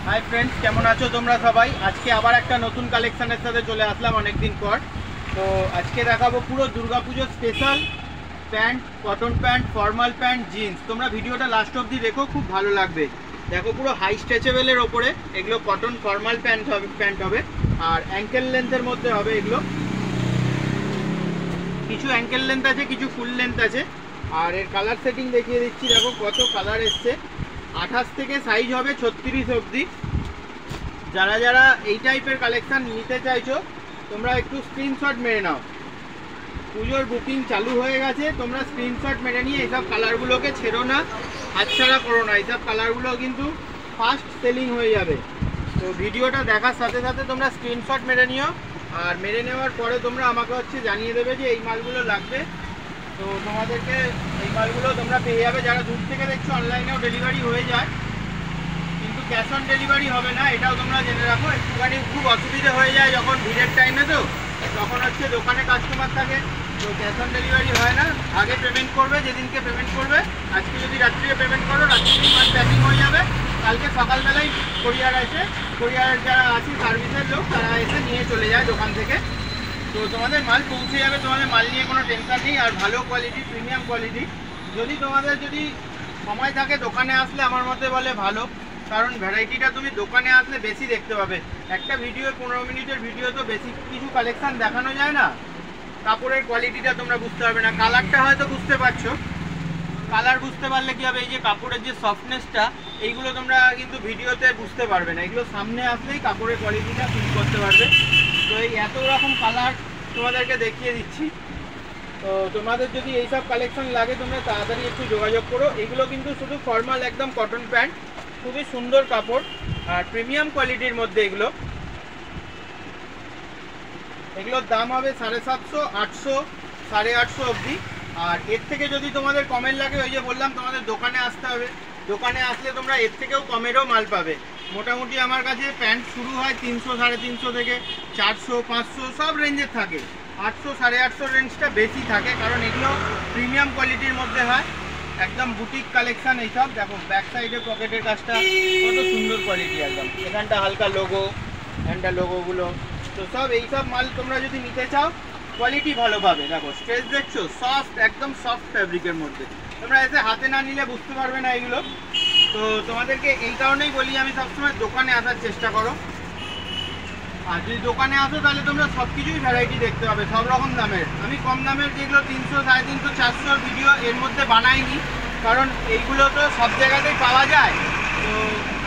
Hi friends केमन आछो तोमरा सबाई। आज के आबार एक नतून कालेक्शनेर साथे चले आसलाम अनेक दिन पर। तो आज के देखाबो पुरो दुर्गा पुजो स्पेशल पैंट, कटन पैंट, फर्माल पैंट, जिन्स। तोमरा भिडियोटा लास्ट अब्दि देखो, खूब भालो लागबे। देखो पुरो हाई स्ट्रेचेबलेर ओपरे एगुलो कटन फर्माल पैंट होबे और एंकेल लेंथेर मध्य होबे। एगुलो किछु एंकेल लेंथ आछे, किछु फुल लेंथ आछे। और एर कालार सेटिंग देखिए दिচ্ছি। देखो कत कालार एসছে। 28 থেকে সাইজ হবে 36 অবধি। যারা যারা এই টাইপের কালেকশন নিতে চাইছো তোমরা একটু স্ক্রিনশট মেরে নাও। পুজোর বুকিং চালু হয়ে গেছে, তোমরা স্ক্রিনশট মেরে নিয়ে এইসব কালারগুলোকে ছেড়ো না, হাতছাড়া করো না। এইসব কালারগুলো কিন্তু ফাস্ট সেলিং হয়ে যাবে। তো ভিডিওটা দেখার সাথে সাথে তোমরা স্ক্রিনশট মেরে নিও। আর মেরে নেওয়ার পরে তোমরা আমাকে জানিয়ে দেবে যে এই মালগুলো লাগবে। তো তোমাদেরকে এই মালগুলো তোমরা পেয়ে যাবে। যারা দূর থেকে দেখছো অনলাইনেও ডেলিভারি হয়ে যায়, কিন্তু ক্যাশ অন ডেলিভারি হবে না, এটাও তোমরা জেনে রাখো। একটুখানি খুব অসুবিধা হয়ে যায় যখন ভিড়ের টাইমে, তো তখন দোকানে কাস্টমার থাকে, তো ক্যাশ অন ডেলিভারি হয় না। আগে পেমেন্ট করবে, যেদিনকে পেমেন্ট করবে, আজকে যদি রাত্রিরে পেমেন্ট করো রাত্রিরেই মাল প্যাকিং হয়ে যাবে। কালকে সকালবেলায় কোরিয়ার যারা আছে সার্ভিসের লোক, তারা এসে নিয়ে চলে যায় দোকান থেকে। তো তোমাদের মাল পৌঁছে যাবে, তোমাদের মাল নিয়ে কোনো টেনশন নেই। আর ভালো কোয়ালিটি, প্রিমিয়াম কোয়ালিটি। তোমাদের যদি সময় থাকে দোকানে আসলে আমার মতে বলে ভালো, কারণ ভ্যারাইটিটা তুমি দোকানে আসলে বেশি দেখতে পাবে। একটা ভিডিও 15 মিনিটের ভিডিও তো বেশি কিছু কালেকশন দেখানো যায় না। কাপড়ের কোয়ালিটিটা তোমরা বুঝতে পারবে না। কালারটা হয়তো বুঝতে পারছো, কালার বুঝতে পারলে কি হবে, এই যে কাপড়ের যে সফটনেসটা, এইগুলো তোমরা কিন্তু ভিডিওতে বুঝতে পারবে না। এগুলো সামনে আসলেই কাপড়ের কোয়ালিটিটা ফিল করতে পারবে। তো এই এত রকম কালার তোমাদেরকে দেখিয়ে দিচ্ছি। তো তোমাদের যদি এইসব কালেকশন লাগে তোমরা তাড়াতাড়ি একটু যোগাযোগ করো। এগুলো কিন্তু শুধু ফর্মাল একদম কটন প্যান্ট, খুবই সুন্দর কাপড় আর প্রিমিয়াম কোয়ালিটির মধ্যে। এগুলোর দাম হবে 750, 800, 850 অবধি। আর এর থেকে যদি তোমাদের কমের লাগে, ওই যে বললাম তোমাদের দোকানে আসতে হবে। দোকানে আসলে তোমরা এর থেকেও কমেরও মাল পাবে। মোটামুটি আমার কাছে প্যান্ট শুরু হয় 300, 350 থেকে 400, 500 সব রেঞ্জের থাকে। 800, 850 রেঞ্জটা বেশি থাকে, কারণ এগুলো প্রিমিয়াম কোয়ালিটির মধ্যে হয়, একদম বুটিক কালেকশন। এইসব দেখো ব্যাক সাইডে পকেটের কাজটা কত সুন্দর কোয়ালিটি, একদম এখানটা হালকা লোগো, এখানটা লোগোগুলো। তো সব এইসব মাল তোমরা যদি নিতে চাও কোয়ালিটি ভালো পাবে। দেখো স্ট্রেচ দেখছো, সফট, একদম সফট ফ্যাব্রিকের মধ্যে। তোমরা এসে হাতে না নিলে বুঝতে পারবে না এগুলো। তো তোমাদেরকে এই কারণেই বলি আমি সবসময় দোকানে আসার চেষ্টা করো। আর যদি দোকানে আসো তাহলে তোমরা সব কিছুই ভ্যারাইটি দেখতে পাবে, সব রকম দামের। আমি কম দামের যেগুলো 300, 350, 400 ভিডিও এর মধ্যে বানাইনি, কারণ এইগুলো তো সব জায়গাতেই পাওয়া যায়। তো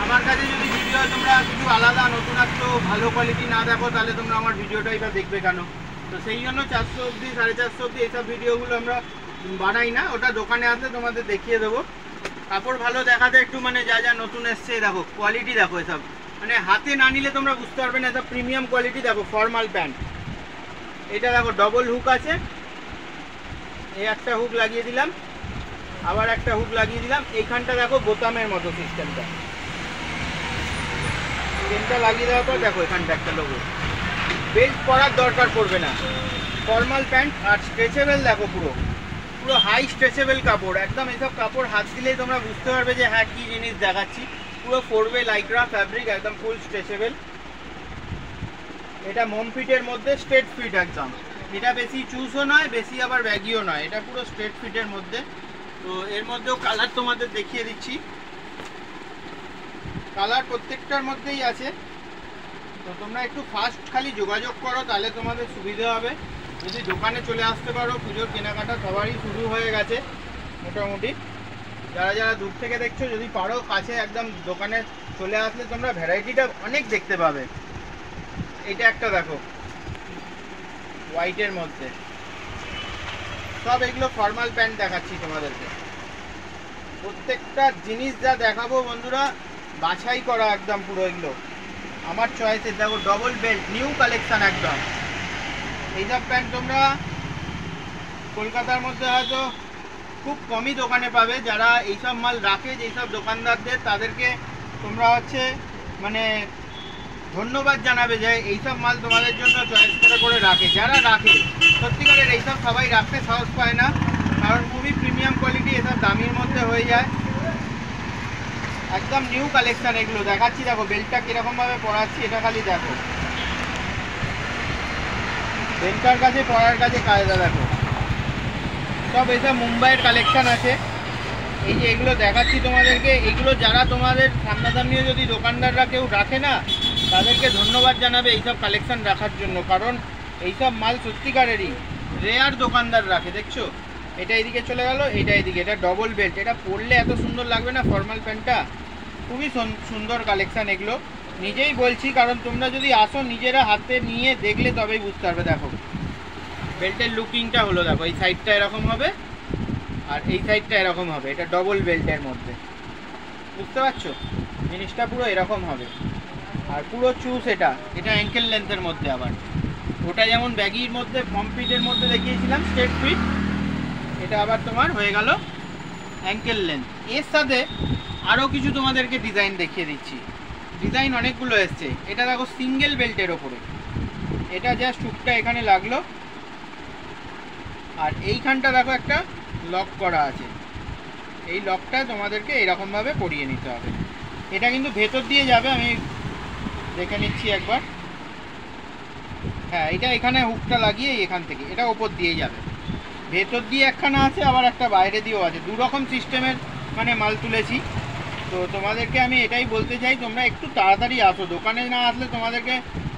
আমার কাছে যদি ভিডিও তোমরা কিছু আলাদা নতুনত্ব ভালো কোয়ালিটি না দেখো, তাহলে তোমরা আমার ভিডিওটাই বা দেখবে কেন? তো সেই জন্য 400 অবধি, 450 অবধি এইসব ভিডিওগুলো আমরা বানাই না। ওটা দোকানে আসলে তোমাদের দেখিয়ে দেবো। কাপড় ভালো দেখাতে একটু, মানে যা যা নতুন এসছে দেখো কোয়ালিটি দেখো। এসব মানে হাতে না নিলে তোমরা বুঝতে পারবে না, এসব প্রিমিয়াম কোয়ালিটি। দেখো ফর্মাল প্যান্ট, এটা দেখো ডবল হুক আছে। এই একটা হুক লাগিয়ে দিলাম, আবার একটা হুক লাগিয়ে দিলাম। এইখানটা দেখো বোতামের মতো সিস্টেমটা, চেনটা লাগিয়ে দেওয়ার পর দেখো এখানটা একটা লোগো। বেল্ট পরার দরকার পড়বে না। ফর্মাল প্যান্ট আর স্ট্রেচেবল দেখো, পুরো পুরো হাই স্ট্রেচেবল কাপড় একদম। এইসব কাপড় হাত দিলেই তোমরা বুঝতে পারবে যে হ্যাঁ কী জিনিস দেখাচ্ছি। পুরো 4-way লাইক্রা ফ্যাব্রিক, একদম ফুল স্ট্রেচেবল। এটা মম ফিটের মধ্যে, স্ট্রেট ফিট একদম। এটা বেশি চুজও নয়, বেশি আবার ব্যাগিও নয়, এটা পুরো স্ট্রেট ফিটের মধ্যে। তো এর মধ্যেও কালার তোমাদের দেখিয়ে দিচ্ছি। কালার প্রত্যেকটার মধ্যেই আছে। তো তোমরা একটু ফাস্ট খালি যোগাযোগ করো, তাহলে তোমাদের সুবিধা হবে। যদি দোকানে চলে আসতে পারো, পুজোর কেনাকাটা সবারই শুরু হয়ে গেছে মোটামুটি। যারা যারা দূর থেকে দেখছো, যদি পারো কাছে একদম দোকানে চলে আসলে তোমরা ভ্যারাইটিটা অনেক দেখতে পাবে। এটা একটা দেখো হোয়াইটের মধ্যে, সব এগুলো ফর্মাল প্যান্ট দেখাচ্ছি তোমাদেরকে। প্রত্যেকটা জিনিস যা দেখাবো বন্ধুরা বাছাই করা একদম পুরো। এগুলো আমার চয়েসের। দেখো ডবল বেল্ট, নিউ কালেকশন একদম। এইসব প্যান্ট তোমরা কলকাতার মধ্যে হয়তো খুব কমই দোকানে পাবে। যারা এইসব মাল রাখে, যেসব দোকানদারদের, তাদেরকে তোমরা মানে ধন্যবাদ জানাবে যে এইসব মাল তোমাদের জন্য চয়েস করে রাখে। যারা রাখে সত্যিকারের এইসব সবাই রাখতে সাহস পায় না, কারণ খুবই প্রিমিয়াম কোয়ালিটি, এসব দামির মধ্যে হয়ে যায়। একদম নিউ কালেকশন এগুলো দেখাচ্ছি। দেখো বেল্টটা কিরকম ভাবে পরাচ্ছি, এটা খালি দেখো, বেল্টার কাছে পরার কাছে কায়দা দেখো। সব এসব মুম্বাইয়ের কালেকশন আছে। এই যে এগুলো দেখাচ্ছি তোমাদেরকে, এগুলো যারা তোমাদের সামনাসামনিও যদি দোকানদাররা কেউ রাখে না, তাদেরকে ধন্যবাদ জানাবে এইসব কালেকশন রাখার জন্য, কারণ এইসব মাল সত্যিকারেরই রেয়ার দোকানদার রাখে। দেখছো এটা এদিকে চলে গেল, এটা এদিকে, এটা ডবল বেল্ট, এটা পরলে এত সুন্দর লাগবে না ফর্মাল প্যান্টটা, খুবই সুন্দর কালেকশন এগুলো। নিজেই বলছি, কারণ তোমরা যদি আসো নিজেরা হাতে নিয়ে দেখলে তবেই বুঝতে পারবে। দেখো বেল্টের লুকিংটা হলো, দেখো এই সাইডটা এরকম হবে আর এই সাইডটা এরকম হবে, এটা ডবল বেল্টের মধ্যে, বুঝতে পারছো জিনিসটা পুরো এরকম হবে। আর পুরো চুজ, এটা অ্যাঙ্কেল লেন্থের মধ্যে, আবার ওটা যেমন ব্যাগির মধ্যে ফর্ম ফিটের মধ্যে দেখিয়েছিলাম স্ট্রেট ফিট, এটা আবার তোমার হয়ে গেল অ্যাঙ্কেল লেন্থ। এর সাথে আরও কিছু তোমাদেরকে ডিজাইন দেখিয়ে দিচ্ছি, ডিজাইন অনেকগুলো এসছে। এটা দেখো সিঙ্গেল বেল্টের ওপরে, এটা জাস্ট হুকটা এখানে লাগলো আর এইখানটা দেখো একটা লক করা আছে, এই লকটা তোমাদেরকে এরকমভাবে পরিয়ে নিতে হবে। এটা কিন্তু ভেতর দিয়ে যাবে, আমি দেখে নিচ্ছি একবার। হ্যাঁ এটা এখানে হুকটা লাগিয়ে এখান থেকে এটা ওপর দিয়ে যাবে, ভেতর দিয়ে একখানা আছে আবার একটা বাইরে দিয়েও আছে, দুরকম সিস্টেমের মানে মাল তুলেছি। তো তোমাদেরকে আমি এটাই বলতে চাই, তোমরা একটু তাড়াতাড়ি আসো, দোকানে না আসলে তোমাদেরকে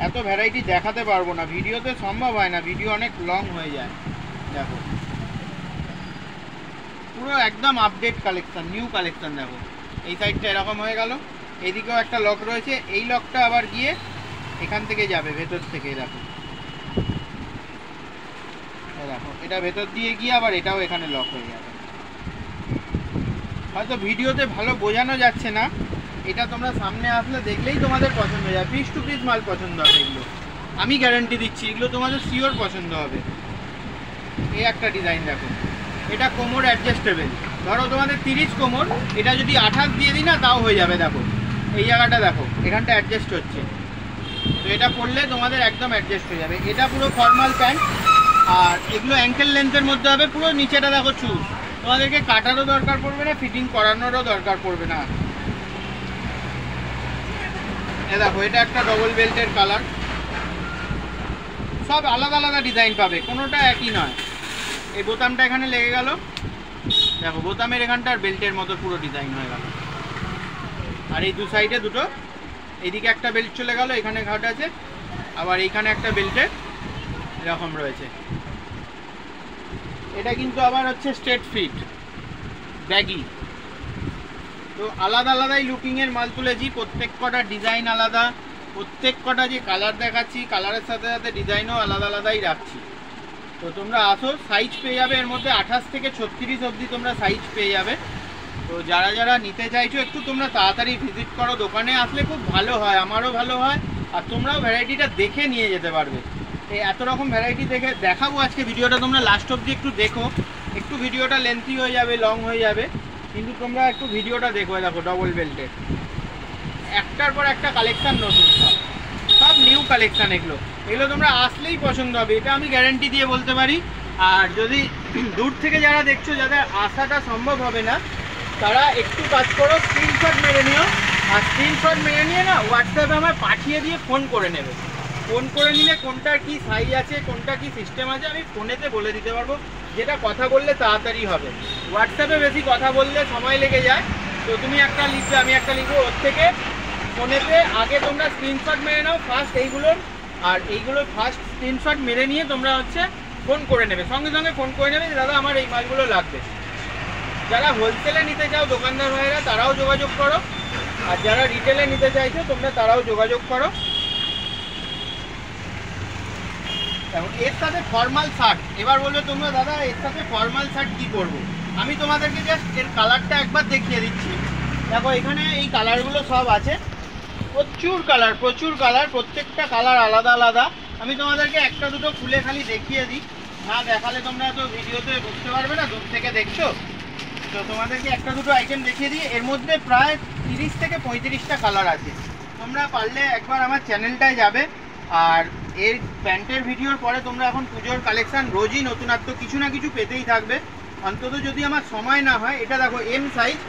এত ভ্যারাইটি দেখাতে পারবো না, ভিডিওতে সম্ভব হয় না, ভিডিও অনেক লং হয়ে যায়। দেখো পুরো একদম আপডেট কালেকশন, নিউ কালেকশন। দেখো এই সাইডটা এরকম হয়ে গেল, এদিকেও একটা লক রয়েছে, এই লকটা আবার গিয়ে এখান থেকে যাবে ভেতর থেকে। দেখো দেখো এটা ভেতর দিয়ে গিয়ে আবার এটাও এখানে লক হয়ে যাবে। হয়তো ভিডিওতে ভালো বোঝানো যাচ্ছে না, এটা তোমরা সামনে আসলে দেখলেই তোমাদের পছন্দ হয়ে যাবে, পিস টু পিস মাল পছন্দ হবে এগুলো, আমি গ্যারান্টি দিচ্ছি এগুলো তোমাদের শিওর পছন্দ হবে। এই একটা ডিজাইন দেখো, এটা কোমর অ্যাডজাস্টেবল, ধরো তোমাদের 30 কোমর, এটা যদি 28 দিয়ে দিই না তাও হয়ে যাবে। দেখো এই জায়গাটা দেখো, এখানটা অ্যাডজাস্ট হচ্ছে, তো এটা পরলে তোমাদের একদম অ্যাডজাস্ট হয়ে যাবে। এটা পুরো ফর্মাল প্যান্ট, আর এগুলো অ্যাঙ্কেল লেন্থের মধ্যে হবে, পুরো নিচেটা দেখো চুজ, তোমাদেরকে কাটারও দরকার পড়বে না, ফিটিং করানোরও দরকার পড়বে না। এ দেখো এটা একটা ডবল বেল্টের কালার, সব আলাদা আলাদা ডিজাইন পাবে, কোনোটা একই নয়। এই বোতামটা এখানে লেগে গেল, দেখো বোতামের এখানটার বেল্টের মতো পুরো ডিজাইন হয়ে গেল। আর এই দু সাইডে দুটো, এইদিকে একটা বেল্ট চলে গেল, এখানে ঘাট আছে, আবার এইখানে একটা বেল্টের এরকম রয়েছে। এটা কিন্তু আবার হচ্ছে স্ট্রেট ফিট ব্যাগি, তো আলাদা আলাদাই লুকিংয়ের মাল তুলেছি, প্রত্যেক কটা ডিজাইন আলাদা, প্রত্যেক কটা যে কালার দেখাচ্ছি কালারের সাথে সাথে ডিজাইনও আলাদা আলাদাই রাখছি। তো তোমরা আসো, সাইজ পেয়ে যাবে এর মধ্যে 28 থেকে 36 অবধি তোমরা সাইজ পেয়ে যাবে। তো যারা যারা নিতে চাইছো একটু তোমরা তাড়াতাড়ি ভিজিট করো, দোকানে আসলে খুব ভালো হয়, আমারও ভালো হয়, আর তোমরাও ভ্যারাইটিটা দেখে নিয়ে যেতে পারবে। এই এত রকম ভ্যারাইটি দেখে দেখাবো আজকে, ভিডিওটা তোমরা লাস্ট অবধি একটু দেখো, একটু ভিডিওটা লেন্থি হয়ে যাবে, লং হয়ে যাবে, কিন্তু তোমরা একটু ভিডিওটা দেখো। দেখো ডবল বেল্টের একটার পর একটা কালেকশান নতুন, সব নিউ কালেকশান, এগুলো তোমরা আসলেই পছন্দ হবে, এটা আমি গ্যারান্টি দিয়ে বলতে পারি। আর যদি দূর থেকে যারা দেখছো, যাদের আসাটা সম্ভব হবে না, তারা একটু কাজ করো, স্ক্রিনশট মেরে নিও, আর স্ক্রিনশট মেরে নিয়ে না হোয়াটসঅ্যাপে আমার পাঠিয়ে দিয়ে ফোন করে নেবে। ফোন করে নিলে কোনটার কি সাইজ আছে, কোনটা কি সিস্টেম আছে, আমি ফোনেতে বলে দিতে পারবো, যেটা কথা বললে তাড়াতাড়ি হবে। হোয়াটসঅ্যাপে বেশি কথা বললে সময় লেগে যায়, তো তুমি একটা লিখবে আমি একটা লিখবো, ওর থেকে ফোনেতে আগে তোমরা স্ক্রিনশট মেরে নাও ফার্স্ট এইগুলোর, আর এইগুলোর ফার্স্ট স্ক্রিনশট মেরে নিয়ে তোমরা হচ্ছে ফোন করে নেবে, সঙ্গে সঙ্গে ফোন করে নেবে যে দাদা আমার এই মালগুলো লাগবে। যারা হোলসেলে নিতে চাও দোকানদার ভাইয়েরা, তারাও যোগাযোগ করো, আর যারা রিটেলে নিতে চাইছো তোমরা তারাও যোগাযোগ করো। এর সাথে ফর্মাল শার্ট, এবার বলবে তোমরা দাদা এর সাথে ফর্মাল শার্ট কি করবো, আমি তোমাদেরকে জাস্ট এর কালারটা একবার দেখিয়ে দিচ্ছি। দেখো এখানে এই কালারগুলো সব আছে, প্রচুর কালার, প্রত্যেকটা কালার আলাদা আলাদা। আমি তোমাদেরকে একটা দুটো খুলে খালি দেখিয়ে দিই, না দেখালে তোমরা তো ভিডিওতে বুঝতে পারবে না, দূর থেকে দেখছো। তো তোমাদেরকে একটা দুটো আইটেম দেখিয়ে দিই, এর মধ্যে প্রায় 30 থেকে 35টা কালার আছে। তোমরা পারলে একবার আমার চ্যানেলটায় যাবে, আর এর প্যান্টের ভিডিওর পরে তোমরা এখন পুজোর কালেকশান রোজই নতুনত্ব কিছু না কিছু পেতেই থাকবে, অন্তত যদি আমার সময় না হয়। এটা দেখো এম সাইজ,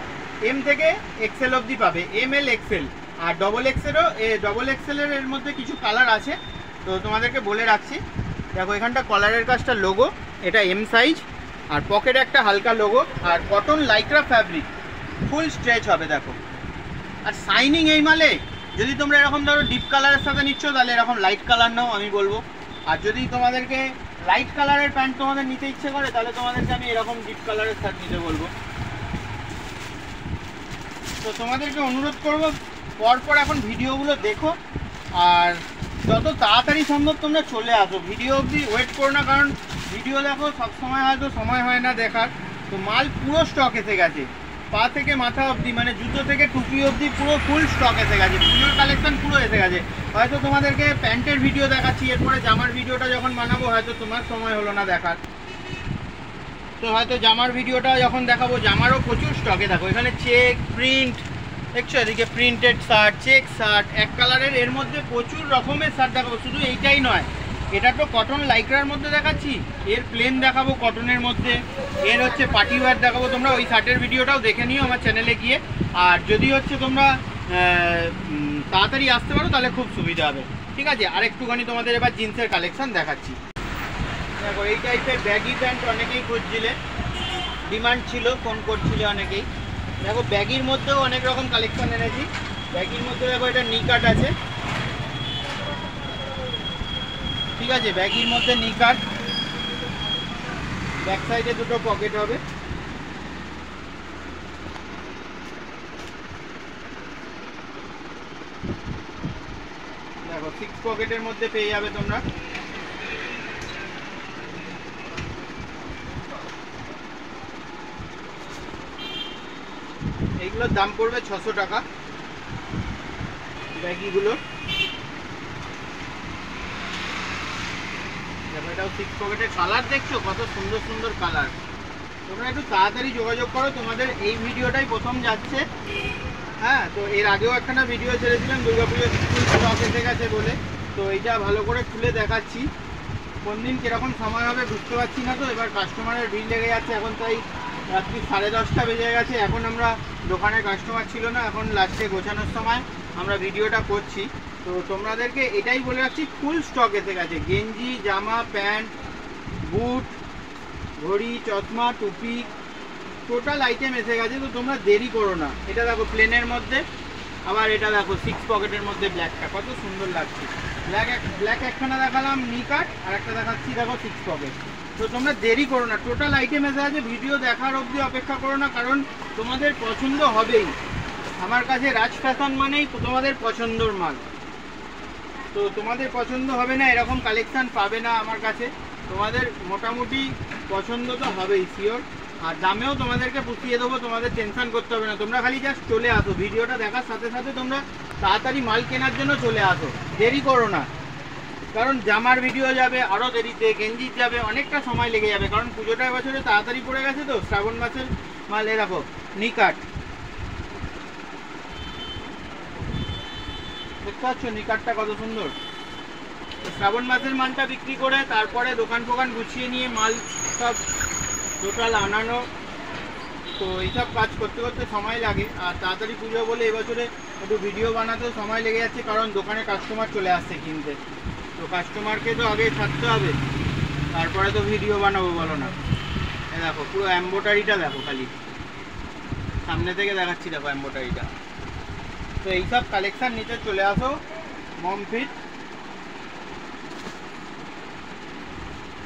এম থেকে এক্সেল অবধি পাবে, এম এল এক্সেল। আর ডবল এক্সেলের এর মধ্যে কিছু কালার আছে, তো তোমাদেরকে বলে রাখছি। দেখো এখানটা কলারের কাজটা লোগো, এটা এম সাইজ, আর পকেটে একটা হালকা লোগো, আর কটন লাইক্রা ফ্যাব্রিক, ফুল স্ট্রেচ হবে দেখো। আর শাইনিং এই মালে, যদি তোমরা এরকম ধরো ডিপ কালারের সাথে নিচ্ছ তাহলে এরকম লাইট কালার নাও আমি বলবো। আর যদি তোমাদেরকে লাইট কালারের প্যান্ট তোমাদের নিতে ইচ্ছে করে তাহলে তোমাদেরকে আমি এরকম ডিপ কালারের শার্ট নিতে বলবো। তো তোমাদেরকে অনুরোধ করবো পরপর এখন ভিডিওগুলো দেখো, আর যত তাড়াতাড়ি সম্ভব তোমরা চলে আসো, ভিডিও অবধি ওয়েট করো না, কারণ ভিডিও দেখো সবসময় হয়তো সময় হয় না দেখার। তো মাল পুরো স্টক এসে গেছে, পা থেকে মাথা অবধি, মানে জুতো থেকে টুপি অবধি পুরো ফুল স্টক এসে গেছে, পুজোর কালেকশন পুরো এসে গেছে। হয়তো তোমাদেরকে প্যান্টের ভিডিও দেখাচ্ছি, এরপরে জামার ভিডিওটা যখন বানাবো হয়তো তোমার সময় হলো না দেখার, তো হয়তো জামার ভিডিওটা যখন দেখাবো জামারও প্রচুর স্টকে। দেখো এখানে চেক প্রিন্ট দেখছো, এদিকে প্রিন্টেড শার্ট, চেক শার্ট, এক কালারের, এর মধ্যে প্রচুর রকমের শার্ট দেখাবো। শুধু এইটাই নয়, এটা তো কটন লাইক্রার মধ্যে দেখাচ্ছি, এর প্লেন দেখাবো কটনের মধ্যে, এর হচ্ছে পার্টি ওয়্যার দেখাবো। তোমরা ওই শার্টের ভিডিওটাও দেখে নিও আমার চ্যানেলে গিয়ে। আর যদি হচ্ছে তোমরা তাড়াতাড়ি আসতে পারো তাহলে খুব সুবিধা হবে, ঠিক আছে। আর একটুখানি তোমাদের এবার জিন্সের কালেকশন দেখাচ্ছি। দেখো এই টাইপের ব্যাগি প্যান্ট অনেকেই খুঁজছিলে, ডিমান্ড ছিল, ফোন করছিলে অনেকেই। দেখো ব্যাগির মধ্যেও অনেক রকম কালেকশন এনেছি। ব্যাগির মধ্যে দেখো এটা নিকাট আছে, ঠিক আছে, ব্যাগির মধ্যে নিকাট, ব্যাক সাইডে দুটো পকেট হবে। দেখো 6 পকেটের মধ্যে পেয়ে যাবে তোমরা। এইগুলোর দাম পড়বে 600 টাকা ব্যাগিগুলো। দেখো এটাও 6 পকেটের, কালার দেখছো কত সুন্দর সুন্দর কালার। তোমরা একটু তাড়াতাড়ি যোগাযোগ করো, তোমাদের এই ভিডিওটাই প্রথম যাচ্ছে। হ্যাঁ, তো এর আগেও একখানা ভিডিও ছেড়েছিলাম দুর্গাপুজোর স্কুল স্টক এসে গেছে বলে, তো এইটা ভালো করে খুলে দেখাচ্ছি। কোন দিন কীরকম সময় হবে বুঝতে পারছি না, তো এবার কাস্টমারের ভিড় লেগে যাচ্ছে। এখন তাই রাত্রি 10:30 বেজে গেছে, এখন আমরা দোকানে কাস্টমার ছিল না, এখন লাস্টে গোছানোর সময় আমরা ভিডিওটা করছি। তো তোমাদেরকে এটাই বলে রাখছি, ফুল স্টক এসে গেছে, গেঞ্জি, জামা, প্যান্ট, বুট, ঘড়ি, চশমা, টুপি, টোটাল আইটেম এসে গেছে। তো তোমরা দেরি করো না। এটা দেখো প্লেনের মধ্যে, আবার এটা দেখো 6 পকেটের মধ্যে ব্ল্যাকটা কত সুন্দর লাগছে। ব্ল্যাক একখানা দেখালাম নিকাট, আর একটা দেখাচ্ছি দেখো 6 পকেট। তো তোমরা দেরি করো না, টোটাল আইটেম এসে আছে, ভিডিও দেখার অবধি অপেক্ষা করো না, কারণ তোমাদের পছন্দ হবেই। আমার কাছে রাজ ফ্যাশন মানেই তোমাদের পছন্দর মাল। তো তোমাদের পছন্দ হবে না এরকম কালেকশান পাবে না আমার কাছে, তোমাদের মোটামুটি পছন্দ তো হবেই শিওর। আর দামেও তোমাদেরকে পুষিয়ে দেবো, তোমাদের টেনশন করতে হবে না। তোমরা খালি জাস্ট চলে আসো, ভিডিওটা দেখার সাথে সাথে তোমরা তাড়াতাড়ি মাল কেনার জন্য চলে আসো, দেরি করো না। কারণ জামার ভিডিও যাবে আরও দেরিতে, গেঞ্জির যাবে, অনেকটা সময় লেগে যাবে, কারণ পুজোটা এবছরে তাড়াতাড়ি পড়ে গেছে। তো শ্রাবণ মাসের মাল এ দেখো নিকাট, দেখতে পাচ্ছ নিকাটটা কত সুন্দর। তো শ্রাবণ মাসের মালটা বিক্রি করে তারপরে দোকান ফোকান গুছিয়ে নিয়ে মাল সব টোটাল আনানো, তো এইসব কাজ করতে করতে সময় লাগে। আর তাড়াতাড়ি পুজো বলে এবছরে একটু ভিডিও বানাতেও সময় লেগে যাচ্ছে, কারণ দোকানে কাস্টমার চলে আসছে কিনতে। তো কাস্টমারকে তো আগে থাকতে হবে, তারপরে তো ভিডিও বানাবো, বলো না। এ দেখো পুরো এম্বোটারিটা দেখো, খালি সামনে থেকে দেখাচ্ছি, দেখো এম্বোটারিটা। তো এইসব কালেকশান নিতে চলে আসো মম ফিট।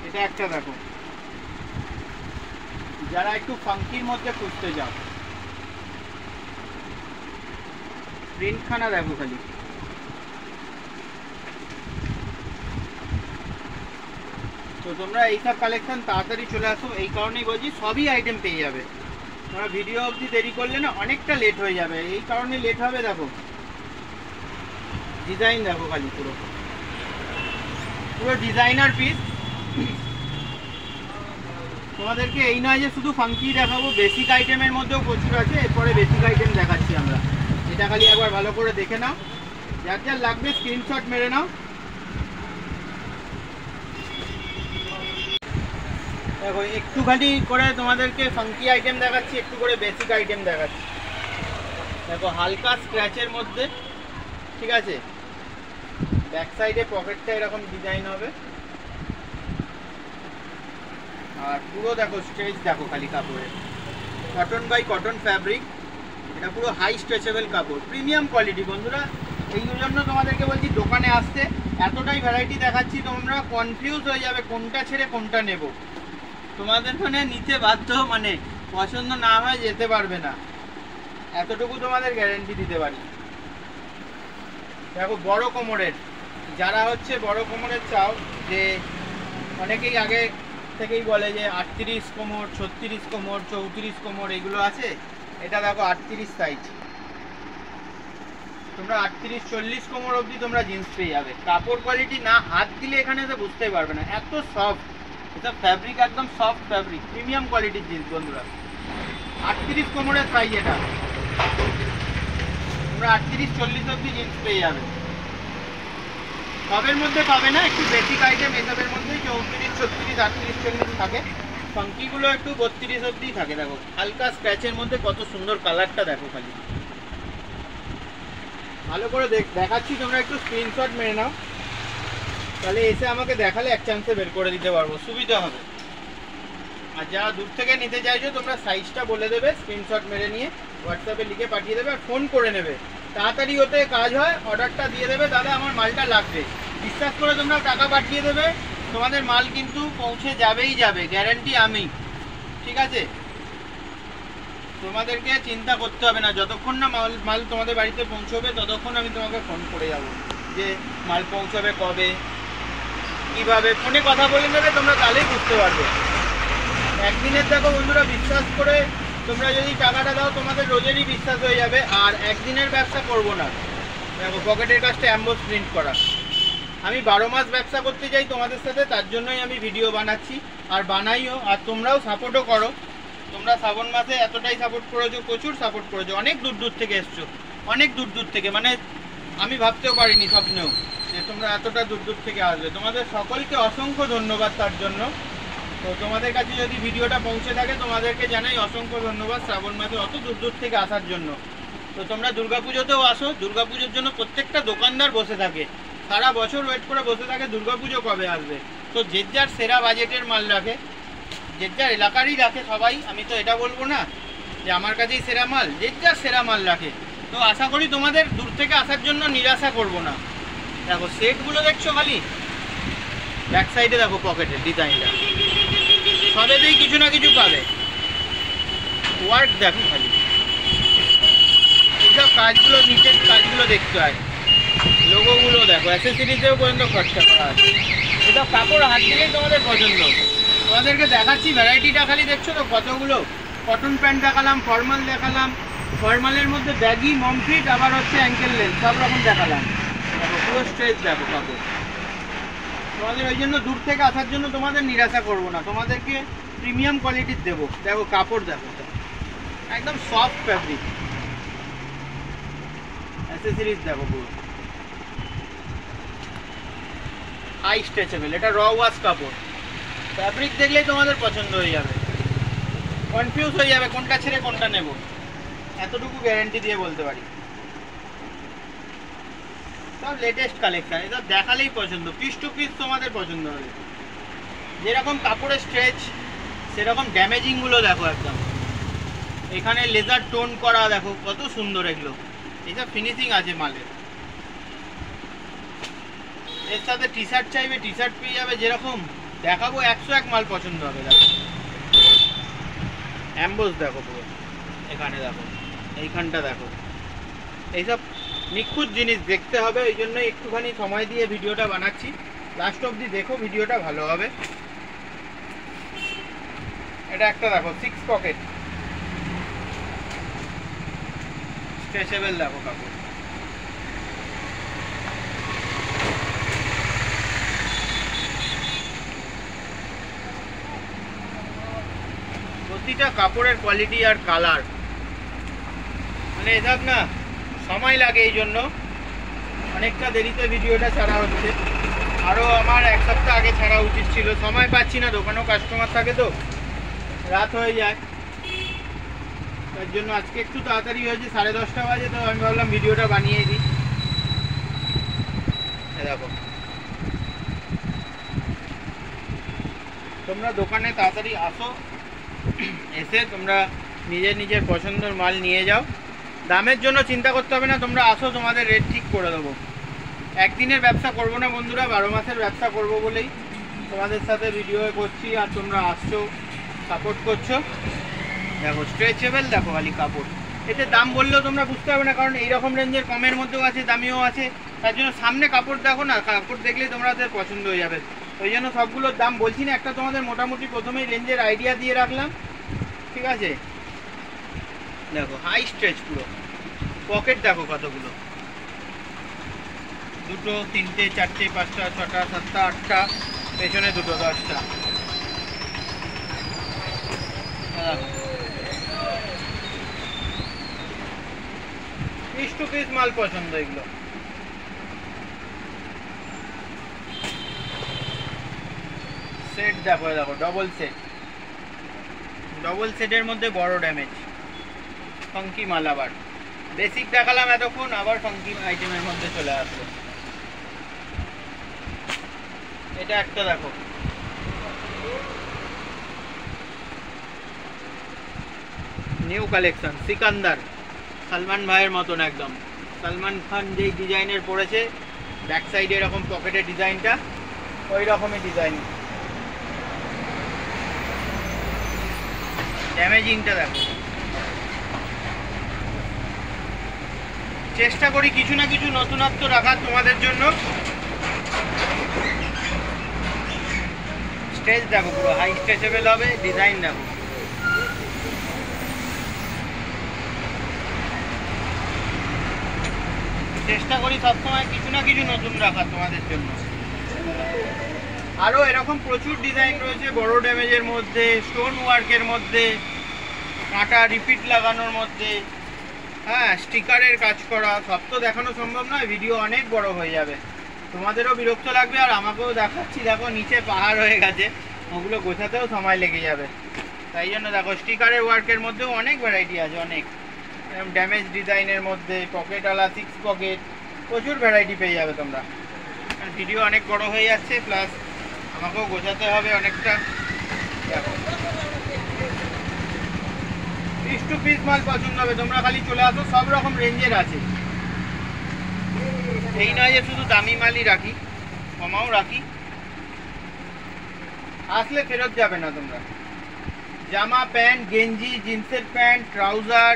এটা একটা দেখো, যারা একটু ফাঙ্কির মধ্যে খুঁজতে যাও, প্রিন্টখানা দেখো খালি। তো তোমরা এইসব কালেকশন তাড়াতাড়ি চলে আসো, এই কারণেই বলছি সবই আইটেম পেয়ে যাবে। তোমরা ভিডিও অবধি দেরি করলে না অনেকটা লেট হয়ে যাবে, এই কারণে লেট হবে। দেখো ডিজাইন দেখো খালি, পুরো পুরো ডিজাইনার পিস। তোমাদেরকে এই নয় যে শুধু ফাঙ্কি দেখাবো, বেসিক আইটেমের মধ্যেও প্রচুর আছে, এরপরে বেসিক আইটেম দেখাচ্ছি আমরা। এটা খালি একবার ভালো করে দেখে নাও, যার যার লাগবে স্ক্রিনশট মেরে নাও। দেখো একটুখানি করে তোমাদেরকে ফাঙ্কি আইটেম দেখাচ্ছি, একটু করে বেসিক আইটেম দেখাচ্ছি। দেখো হালকা স্ক্র্যাচের মধ্যে, ঠিক আছে। ব্যাক সাইডে পকেটটা এরকম ডিজাইন হবে, আর পুরো দেখো স্ট্রেচ দেখো খালি কাপড়ের, কটন বাই কটন ফ্যাব্রিক, এটা পুরো হাই স্ট্রেচেবল কাপড়, প্রিমিয়াম কোয়ালিটি বন্ধুরা। এই জন্য তোমাদেরকে বলছি দোকানে আসতে, এতটাই ভ্যারাইটি দেখাচ্ছি তোমরা কনফিউজ হয়ে যাবে কোনটা ছেড়ে কোনটা নেব। তোমাদের মানে নিতে বাধ্য, মানে পছন্দ না হয় যেতে পারবে না, এতটুকু তোমাদের গ্যারেন্টি দিতে পারি। দেখো বড় কোমরের, যারা হচ্ছে বড় কোমরের চাও, যে অনেকেই আগে থেকেই বলে যে 38 কোমর, 36 কোমর, 34 কোমর এগুলো আছে, এটা দেখো 38 সাইজ, তোমরা 38-40 কোমর অবধি তোমরা জিন্স পেয়ে যাবে। কাপড় কোয়ালিটি না হাত দিলে এখানে তো বুঝতেই পারবে না, এত সফট, এটা ফ্যাব্রিক একদম সফট ফ্যাব্রিক, প্রিমিয়াম কোয়ালিটির জিন্স বন্ধুরা। 38 কোমরের সাইজ এটা, তোমরা 38-40 অবধি জিন্স পেয়ে যাবে। সবের মধ্যে পাবে না, একটু বেসিক আইটেম এসবের মধ্যে 34, 36, 38, 40 থাকে, ফাঙ্কিগুলো একটু 32 অবধি থাকে। দেখো হালকা স্ক্র্যাচের মধ্যে কত সুন্দর কালারটা দেখো খালি, ভালো করে দেখাচ্ছি, তোমরা একটু স্ক্রিনশট মেরে নাও, তাহলে এসে আমাকে দেখালে এক চান্সে বের করে দিতে পারবো, সুবিধা হবে। আর যারা দূর থেকে নিতে চাইছো তোমরা সাইজটা বলে দেবে, স্ক্রিনশট মেরে নিয়ে হোয়াটসঅ্যাপে লিখে পাঠিয়ে দেবে, আর ফোন করে নেবে, তাড়াতাড়ি হতে কাজ হয়। অর্ডারটা দিয়ে দেবে, দাদা আমার মালটা লাগবে, বিশ্বাস করে তোমরা টাকা পাঠিয়ে দেবে, তোমাদের মাল কিন্তু পৌঁছে যাবেই যাবে, গ্যারান্টি আমি, ঠিক আছে। তোমাদেরকে চিন্তা করতে হবে না, যতক্ষণ না মাল তোমাদের বাড়িতে পৌঁছবে ততক্ষণ আমি তোমাকে ফোন করে যাব যে মাল পৌঁছবে কবে, কিভাবে, ফোনে কথা বলে নেবে তোমরা, তাহলেই বুঝতে পারবে। একদিনের দেখো বন্ধুরা, বিশ্বাস করে তোমরা যদি টাকাটা দাও তোমাদের রোজেরই বিশ্বাস হয়ে যাবে, আর একদিনের ব্যবসা করব না। দেখো পকেটের কাজটা অ্যাম্বোস প্রিন্ট করা, আমি 12 মাস ব্যবসা করতে যাই তোমাদের সাথে, তার জন্যই আমি ভিডিও বানাচ্ছি আর বানাইও, আর তোমরাও সাপোর্টও করো। তোমরা শ্রাবণ মাসে এতটাই সাপোর্ট করেছো, প্রচুর সাপোর্ট করেছো, অনেক দূর দূর থেকে এসছো, অনেক দূর দূর থেকে, মানে আমি ভাবতেও পারিনি স্বপ্নেও যে তোমরা এতটা দূর দূর থেকে আসবে। তোমাদের সকলকে অসংখ্য ধন্যবাদ তার জন্য। তো তোমাদের কাছে যদি ভিডিওটা পৌঁছে থাকে তোমাদেরকে জানাই অসংখ্য ধন্যবাদ শ্রাবণ মাসে অত দূর দূর থেকে আসার জন্য। তো তোমরা দুর্গাপুজোতেও আসো, দুর্গাপুজোর জন্য প্রত্যেকটা দোকানদার বসে থাকে, সারা বছর ওয়েট করে বসে থাকে দুর্গাপুজো কবে আসবে। তো যে যার সেরা বাজেটের মাল রাখে, যে যার এলাকারই রাখে সবাই, আমি তো এটা বলবো না যে আমার কাছেই সেরা মাল, যে যার সেরা মাল রাখে। তো আশা করি তোমাদের দূর থেকে আসার জন্য নিরাশা করব না। দেখো সেটগুলো দেখছো খালি, ব্যাক সাইডে দেখো পকেটের ডিজাইনটা, সবেতেই কিছু না কিছু পাবে, ওয়ার্ক দেখো খালি, এইসব কাজগুলো, নিচের কাজগুলো দেখতে হয়, লোগোগুলো দেখো, অ্যাসেসরিজেও পর্যন্ত খরচা করা আছে। এটা কাপড় হাত দিলেই তোমাদের পছন্দ। তোমাদেরকে দেখাচ্ছি ভ্যারাইটিটা খালি, দেখছো তো কতগুলো, কটন প্যান্ট দেখালাম, ফর্মাল দেখালাম, ফর্মালের মধ্যে ব্যাগি, মমফিট, আবার হচ্ছে অ্যাঙ্কেল লেন্থ, সব রকম দেখালাম। দেখো পুরো স্ট্রেচ দেখো কাপড়। তোমাদের ওই জন্য দূর থেকে আসার জন্য তোমাদের নিরাশা করবো না, তোমাদেরকে প্রিমিয়াম কোয়ালিটির দেবো। দেখো কাপড় দেখো, একদম সফট ফ্যাব্রিক, অ্যাসেসরিজ দেখো পুরো হাই স্ট্রেচেবল, এটা র ওয়াশ কাপড়, ফ্যাব্রিক দেখলেই তোমাদের পছন্দ হয়ে যাবে, কনফিউজ হয়ে যাবে কোনটা ছেড়ে কোনটা নেব, এতটুকু গ্যারান্টি দিয়ে বলতে পারি। সব লেটেস্ট কালেকশন, এটা দেখালেই পছন্দ, পিস টু পিস তোমাদের পছন্দ হবে। যেরকম কাপড়ের স্ট্রেচ সেরকম ড্যামেজিংগুলো দেখো, একদম এখানে লেজার টোন করা দেখো কত সুন্দর, এগুলো এইসব ফিনিশিং আছে মালের। এর সাথে টি শার্ট চাইবে, টি শার্ট পেয়ে যাবে, যেরকম দেখাবো 101 মাল পছন্দ হবে। দেখো অ্যাম্বোস দেখো পুরো, এখানে দেখো, এইখানটা দেখো, এইসব নিখুঁত জিনিস দেখতে হবে, এই জন্যই একটুখানি সময় দিয়ে ভিডিওটা বানাচ্ছি। লাস্ট অবধি দেখো, ভিডিওটা ভালো হবে। এটা একটা দেখো 6 পকেট স্ট্রেচেবল দেখো কাপড়, প্রতিটা কাপড়ের কোয়ালিটি আর কালার, মানে এসব না সময় লাগে, এই জন্য অনেকটা দেরিতে ভিডিওটা ছাড়া হচ্ছে। আরও আমার 1 সপ্তাহ আগে ছাড়া উচিত ছিল, সময় পাচ্ছি না, দোকানেও কাস্টমার থাকে তো রাত হয়ে যায়। তার জন্য আজকে একটু তাড়াতাড়ি হয়েছে, 10:30 বাজে, তো আমি ভাবলাম ভিডিওটা বানিয়ে দিই। দেখো তোমরা দোকানে তাড়াতাড়ি আসো, এসে তোমরা নিজের পছন্দের মাল নিয়ে যাও। দামের জন্য চিন্তা করতে হবে না, তোমরা আসো, তোমাদের রেট ঠিক করে দেবো। একদিনের ব্যবসা করবো না বন্ধুরা, 12 মাসের ব্যবসা করব বলেই তোমাদের সাথে ভিডিও করছি, আর তোমরা আসছো, সাপোর্ট করছো। দেখো স্ট্রেচেবল, দেখো খালি কাপড়, এতে দাম বললেও তোমরা বুঝতে পারবে না, কারণ এইরকম রেঞ্জের কমের মধ্যেও আছে, দামিও আছে। তার জন্য সামনে কাপড় দেখো না, কাপড় দেখলেই তোমাদের পছন্দ হয়ে যাবে। ওই জন্য সবগুলোর দাম বলছি না, একটা তোমাদের মোটামুটি প্রথমেই রেঞ্জের আইডিয়া দিয়ে রাখলাম, ঠিক আছে। দেখো হাই স্ট্রেচ পুরো, পকেট দেখো কতগুলো, 2, 3, 4, 5, 6, 7, 8টা, পেছনে 2, 10টা। পিস টু পিস মাল পছন্দ এগুলো। সেট দেখো, দেখো ডবল সেটের মধ্যে বড় ড্যামেজ, ফাঙ্কি মাল। আবার বেসিক দেখালাম এতক্ষণ, আবার ফাঙ্কি আইটেমের মধ্যে চলে আসলো। এটা একটা দেখো, নিউ কালেকশন, সিকান্দার, সালমান ভাইয়ের মতন একদম। সালমান খান যেই ডিজাইনের পড়েছে, ব্যাক সাইডে এরকম পকেটের ডিজাইনটা, ওই রকমই ডিজাইন। ড্যামেজিংটা দেখো। চেষ্টা করি কিছু না কিছু নতুনত্ব রাখার তোমাদের জন্য। স্ট্রেচ দেখো, পুরো হাই স্ট্রেচেবল হবে, ডিজাইন দেখো। চেষ্টা করি সবসময় কিছু না কিছু নতুন রাখার তোমাদের জন্য। আরও এরকম প্রচুর ডিজাইন রয়েছে, বড় ড্যামেজের মধ্যে, স্টোন ওয়ার্কের মধ্যে, কাঁটা রিপিট লাগানোর মধ্যে, হ্যাঁ স্টিকারের কাজ করা। সব তো দেখানো সম্ভব নয়, ভিডিও অনেক বড় হয়ে যাবে, তোমাদেরও বিরক্ত লাগবে, আর আমাকেও দেখাচ্ছি। দেখো নিচে পাহাড় হয়ে গেছে, ওগুলো গোছাতেও সময় লেগে যাবে। তাই জন্য দেখো স্টিকারের ওয়ার্কের মধ্যেও অনেক ভ্যারাইটি আছে, অনেক ড্যামেজ ডিজাইনের মধ্যে, পকেটওয়ালা, 6 পকেট, প্রচুর ভ্যারাইটি পেয়ে যাবে তোমরা। ভিডিও অনেক বড় হয়ে যাচ্ছে, প্লাস আমাকেও গোছাতে হবে অনেকটা। দেখো পিস টু পিস মাল পছন্দ হবে, তোমরা খালি চলে আসো, সব রকম রেঞ্জের আছে। এই নয় যে শুধু দামি মালই রাখি, কমাও রাখি, আসলে ফেরত যাবে না তোমরা। জামা, প্যান্ট, গেঞ্জি, জিন্সের প্যান্ট, ট্রাউজার,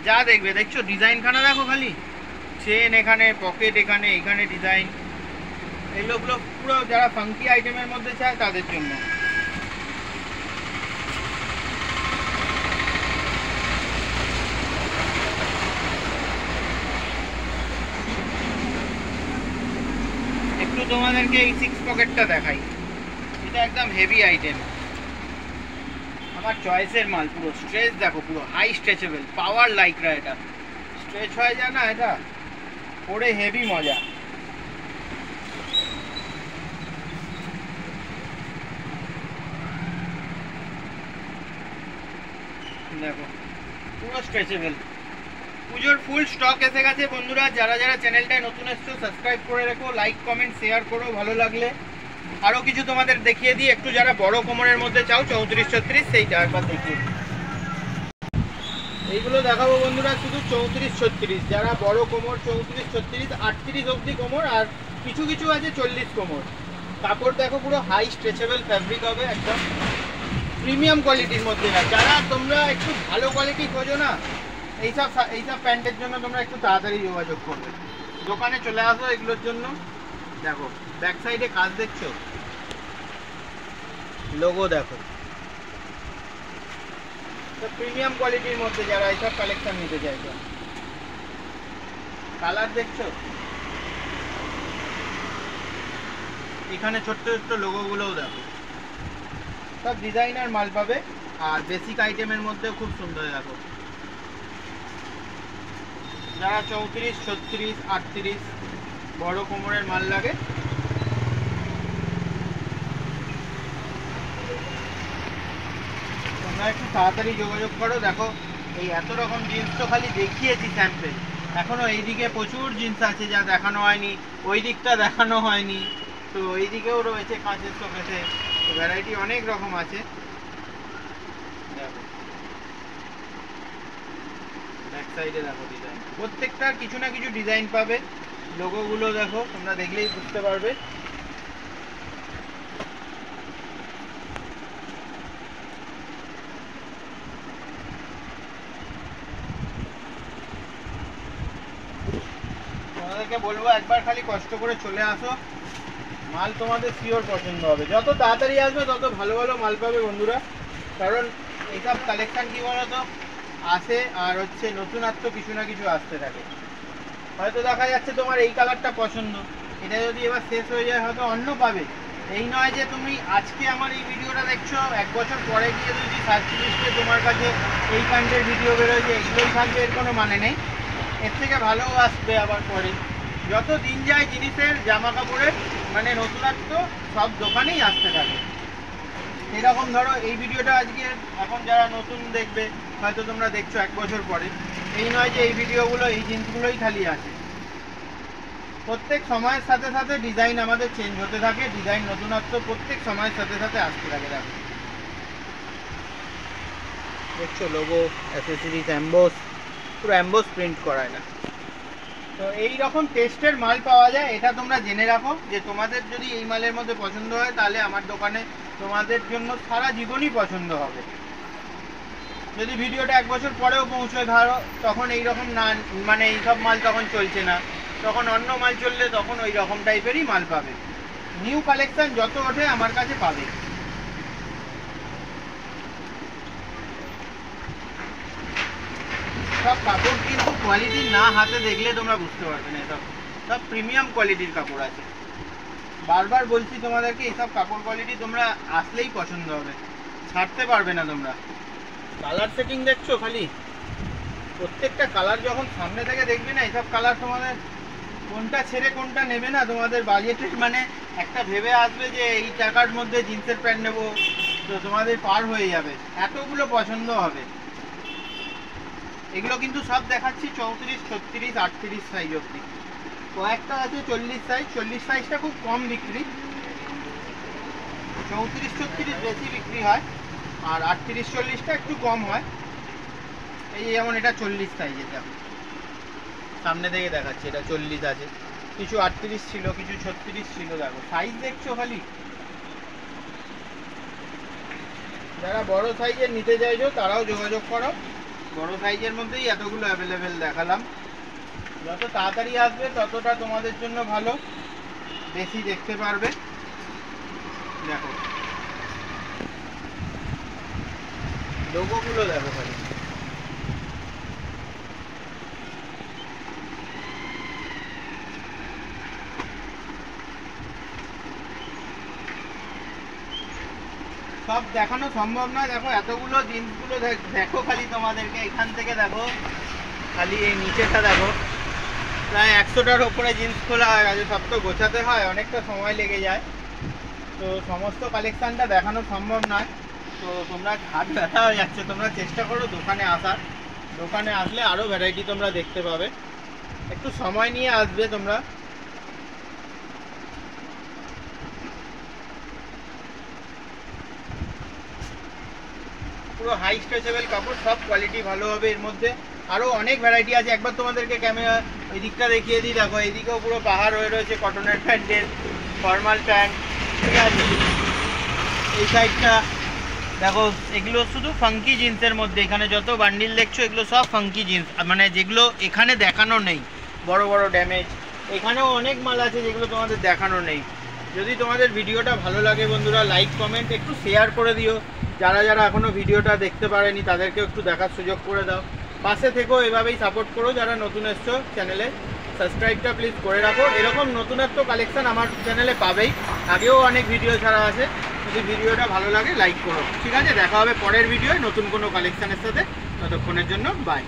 যা দেখবে। দেখছো ডিজাইনখানা দেখো খালি, চেন এখানে, পকেট এখানে, এখানে ডিজাইন। এগুলো পুরো যারা ফাঙ্কি আইটেমের মধ্যে চায় তাদের জন্য। একটু তোমাদেরকে এই 6 পকেটটা দেখাই, এটা একদম হেভি আইটেম, আমার চয়েসের মাল। পুরো স্ট্রেচ দেখো, পুরো হাই স্ট্রেচেবল, পাওয়ার লাইকরা। এটা স্ট্রেচ হয়ে যায় না, এটা পরে হেভি মজা। দেখো পুরো স্ট্রেচেবল। পুজোর ফুল স্টক এসে গেছে বন্ধুরা। যারা যারা চ্যানেলটায় নতুন এসছো সাবস্ক্রাইব করে রেখো, লাইক কমেন্ট শেয়ার করো ভালো লাগলে। আরও কিছু তোমাদের দেখিয়ে দিই, একটু যারা বড় কোমরের মধ্যে চাও 34-36, সেইটা একবার দেখিয়ে দিই। এইগুলো দেখাবো বন্ধুরা শুধু 34-36, যারা বড় কোমর 34-36, 38 অবধি কোমর, আর কিছু কিছু আছে 40 কোমর। কাপড় দেখো পুরো হাই স্ট্রেচেবল ফ্যাব্রিক হবে, একদম প্রিমিয়াম কোয়ালিটির মধ্যে। না যারা তোমরা একটু ভালো কোয়ালিটি খোঁজো না, এইসব প্যান্টের জন্য তোমরা একটু তাড়াতাড়ি যোগাযোগ করবে, দোকানে চলে আসো এগুলোর জন্য। দেখো ব্যাক সাইডে কাজ দেখছো, লোগো দেখো, তো প্রিমিয়াম কোয়ালিটির মধ্যে যারা এইসব কালেকশন নিতে চাইছো। কালার দেখছো, এখানে ছোট্ট ছোট্ট লোগোগুলোও দেখো, সব ডিজাইনার মাল পাবে। আর বেসিক আইটেমের মধ্যে খুব সুন্দর দেখো, যারা 34-36-38 বড় কোমরের মাল লাগে, তোমরা একটু তাড়াতাড়ি যোগাযোগ করো। দেখো এই এত রকম জিন্স তো খালি দেখিয়েছি স্যাম্পেল, এখনো এইদিকে প্রচুর জিন্স আছে যা দেখানো হয়নি, ওই দিকটা দেখানো হয়নি, তো এই দিকেও রয়েছে কাঁচের শোকেসে, তো ভ্যারাইটি অনেক রকম আছে। দেখো ব্যাক সাইডে দেখো ডিজাইন, প্রত্যেকটার কিছু না কিছু ডিজাইন পাবে। লোগোগুলো দেখো, তোমরা দেখলেই বুঝতে পারবে। তোমাদেরকে বলবো একবার খালি কষ্ট করে চলে আসো, মাল তোমাদের শিওর পছন্দ হবে। যত তাড়াতাড়ি আসবে তত ভালো ভালো মাল পাবে বন্ধুরা, কারণ এইসব কালেকশান কী বলতো আসে আর হচ্ছে নতুনত্ব কিছু না কিছু আসতে থাকে। হয়তো দেখা যাচ্ছে তোমার এই কালারটা পছন্দ, এটা যদি এবার শেষ হয়ে যায় হয়তো অন্য পাবে। এই নয় যে তুমি আজকে আমার এই ভিডিওটা দেখছো, 1 বছর পরে গিয়ে যদি সার্চ লিস্টে তোমার কাছে এই কাণ্ডের ভিডিও বেরোয় যে এগুলোই থাকবে, এর কোনো মানে নেই। এর থেকে ভালোও আসবে আবার পরে। যত দিন যায় জিনিসের জামা কাপড়ের মানে নতুনত্ব সব দোকানেই আসতে থাকে। এরকম ধরো এই ভিডিওটা আজকে এখন যারা নতুন দেখবে হয়তো তোমরা দেখছো 1 বছর পরে, এই নয় যে এই ভিডিওগুলো এই জিনিসগুলোই খালি আছে। প্রত্যেক সময়ের সাথে সাথে ডিজাইন আমাদের চেঞ্জ হতে থাকে, ডিজাইন নতুনত্ব প্রত্যেক সময়ের সাথে সাথে আসতে থাকে। দেখো দেখছো লোগো, অ্যাসেসরিজ, অ্যাম্বোস, পুরো অ্যাম্বোস প্রিন্ট করায় না। তো এই রকম টেস্টের মাল পাওয়া যায়, এটা তোমরা জেনে রাখো যে তোমাদের যদি এই মালের মধ্যে পছন্দ হয় তাহলে আমার দোকানে তোমাদের জন্য সারা জীবনই পছন্দ হবে। যদি ভিডিওটা 1 বছর পরেও পৌঁছয় ধরো, তখন এই রকম না মানে এইসব মাল তখন চলছে না, তখন অন্য মাল চললে তখন ওই রকম টাইপেরই মাল পাবে। নিউ কালেকশন যত ওঠে আমার কাছে পাবে। সব কাপড় কিন্তু কোয়ালিটি না হাতে দেখলে তোমরা বুঝতে পারবে না, এসব সব প্রিমিয়াম কোয়ালিটির কাপড় আছে। বারবার বলছি তোমাদেরকে, এইসব কাপড় কোয়ালিটি তোমরা আসলেই পছন্দ হবে, ছাড়তে পারবে না তোমরা। কালার সেটিং দেখছো খালি, প্রত্যেকটা কালার যখন সামনে থেকে দেখবে না, এইসব কালার তোমাদের কোনটা ছেড়ে কোনটা নেবে না, তোমাদের বাজেটের মানে একটা ভেবে আসবে যে এই টাকার মধ্যে জিন্সের প্যান্ট নেবো, তো তোমাদের পার হয়ে যাবে, এতগুলো পছন্দ হবে। এগুলো কিন্তু সব দেখাচ্ছি 34, 36, 38 সাইজ অবধি, কয়েকটা আছে 40 সাইজ। 40 সাইজটা খুব কম বিক্রি, 34, 36 বেশি বিক্রি হয়, আর 38, 40টা একটু কম হয়। এই যেমন এটা 40 সাইজের, দেখো সামনে থেকে দেখাচ্ছে, এটা 40 আছে, কিছু 38 ছিল, কিছু 36 ছিল। দেখো সাইজ দেখছো খালি। যারা বড় সাইজের নিতে চাইছো তারাও যোগাযোগ করো, বড় সাইজের মধ্যেই এতগুলো অ্যাভেলেবেল দেখালাম। যত তাড়াতাড়ি আসবে ততটা তোমাদের জন্য ভালো, বেশি দেখতে পারবে। দেখো লোগোগুলো দেখো খালি, সব দেখানো সম্ভব নয়। দেখো এতগুলো জিনিসগুলো দেখো খালি তোমাদেরকে, এখান থেকে দেখো খালি এই নিচেটা দেখো, প্রায় 100টার ওপরে জিন্স খোলা হয়ে গেছে। সব তো গোছাতে হয়, অনেকটা সময় লেগে যায়, তো সমস্ত কালেকশানটা দেখানো সম্ভব নয়। তো তোমরা হাত ব্যথা হয়ে যাচ্ছে, তোমরা চেষ্টা করো দোকানে আসার, দোকানে আসলে আরও ভ্যারাইটি তোমরা দেখতে পাবে। একটু সময় নিয়ে আসবে তোমরা। পুরো হাই স্ট্রেচেবল কাপড়, সব কোয়ালিটি ভালো হবে। এর মধ্যে আরও অনেক ভ্যারাইটি আছে, একবার তোমাদেরকে ক্যামেরা ওই দিকটা দেখিয়ে দিই। দেখো এইদিকেও পুরো পাহাড় হয়ে রয়েছে কটনের প্যান্টের, ফর্মাল প্যান্ট, ঠিক আছে। এই সাইডটা দেখো, এগুলো শুধু ফাঙ্কি জিন্সের মধ্যে, এখানে যত বান্ডিল দেখছো এগুলো সব ফাঙ্কি জিন্স, মানে যেগুলো এখানে দেখানো নেই, বড় বড় ড্যামেজ। এখানেও অনেক মাল আছে যেগুলো তোমাদের দেখানো নেই। যদি তোমাদের ভিডিওটা ভালো লাগে বন্ধুরা, লাইক কমেন্ট একটু শেয়ার করে দিও। যারা যারা এখনও ভিডিওটা দেখতে পারেনি তাদেরকেও একটু দেখার সুযোগ করে দাও। পাশে থেকেও এভাবেই সাপোর্ট করো। যারা নতুন এসছো চ্যানেলে, সাবস্ক্রাইবটা প্লিজ করে রাখো। এরকম নতুনত্ব কালেকশান আমার চ্যানেলে পাবেই, আগেও অনেক ভিডিও ছাড়া আছে। যদি ভিডিওটা ভালো লাগে লাইক করো, ঠিক আছে। দেখা হবে পরের ভিডিওয় নতুন কোনো কালেকশানের সাথে, ততক্ষণের জন্য বাই।